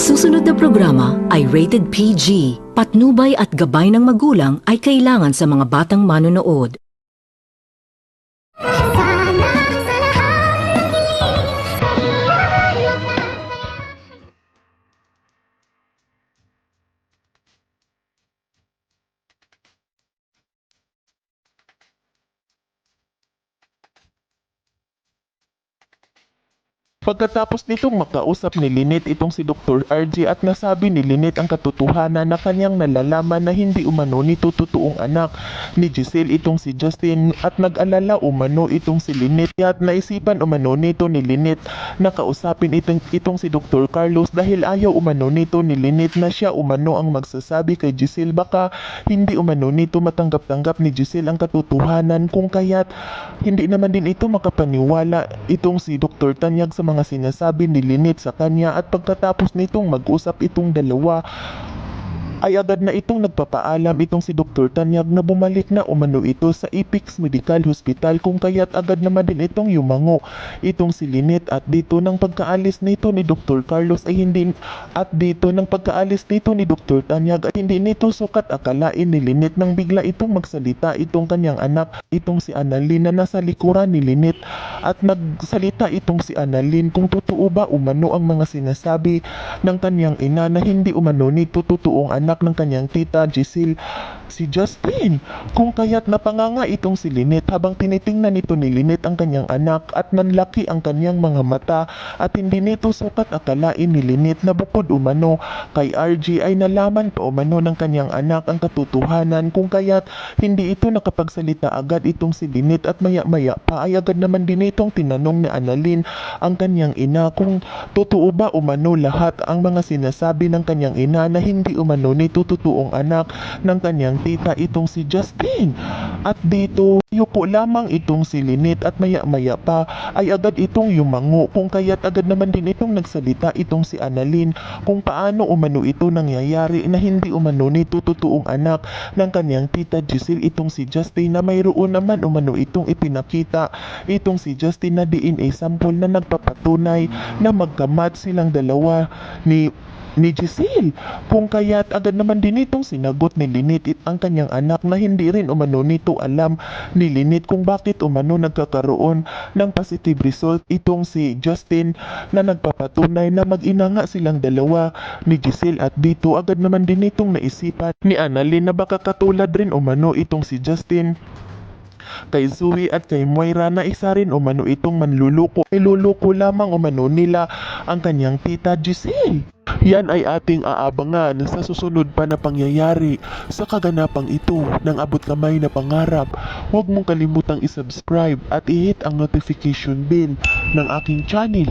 susunod na programa ay rated PG. Patnubay at gabay ng magulang ay kailangan sa mga batang manonood. Pagkatapos nitong makausap ni Lynette itong si Dr. RJ at nasabi ni Lynette ang katotohanan na kanyang nalalaman na hindi umano nito totoong anak ni Giselle itong si Justin at nag-alala umano itong si Lynette at naisipan umano nito ni Lynette na kausapin itong si Dr. Carlos dahil ayaw umano nito ni Lynette na siya umano ang magsasabi kay Giselle, baka hindi umano nito matanggap-tanggap ni Giselle ang katotohanan kung kaya't hindi naman din ito makapaniwala itong si Dr. Tanyag sa mga sinasabi ni Lynette sa kanya at pagkatapos nitong mag-usap itong dalawa ay agad na itong nagpapaalam itong si Dr. Tanyag na bumalik na umano ito sa Apex Medical Hospital kung kaya't agad naman din itong yumango itong si Lynette at dito ng pagkaalis nito ni Dr. Carlos ay hindi at dito ng pagkaalis nito ni Dr. Tanyag at hindi nito sukat akalain ni Lynette nang bigla itong magsalita itong kanyang anak itong si Annalyn na nasa likuran ni Lynette at nagsalita itong si Annalyn kung totoo ba umano ang mga sinasabi ng kanyang ina na hindi umano nito totoong anak ng kanyang tita Giselle si Justin kung kaya't napanganga itong si Lynette habang tinitingnan nito ni Lynette ang kanyang anak at nanlaki ang kanyang mga mata at hindi nito sukat akalain ni Lynette na bukod umano kay RG ay nalaman pa umano ng kanyang anak ang katotohanan kung kaya't hindi ito nakapagsalita agad itong si Lynette at maya-maya pa ay agad naman din itong tinanong ni Annalyn ang kanyang ina kung totoo ba umano lahat ang mga sinasabi ng kanyang ina na hindi umano nito totoong anak ng kanyang tita itong si Justin. At dito, yuko lamang itong si Lynette at maya-maya pa ay agad itong yumango kung kaya't agad naman din itong nagsalita itong si Annalyn kung paano umano ito nangyayari na hindi umano nito totoong anak ng kanyang tita Giselle itong si Justin na mayroon naman umano itong ipinakita itong si Justin na DNA sample na nagpapatunay na magkamatch silang dalawa ni Giselle kung kaya't agad naman din itong sinagot ni Lynette ang kanyang anak na hindi rin umano nito alam ni Lynette kung bakit umano nagkakaroon ng positive result itong si Justin na nagpapatunay na mag-ina nga silang dalawa ni Giselle at dito agad naman din itong naisipan ni Annalyn na baka katulad rin umano itong si Justin kay Zoe at kay Moira na isa rin umano itong manluluko. Iluluko lamang umano nila ang kanyang tita Giselle. Yan ay ating aabangan sa susunod pa na pangyayari sa kaganapang ito ng abot kamay na pangarap. Huwag mong kalimutang isubscribe at i-hit ang notification bell ng aking channel.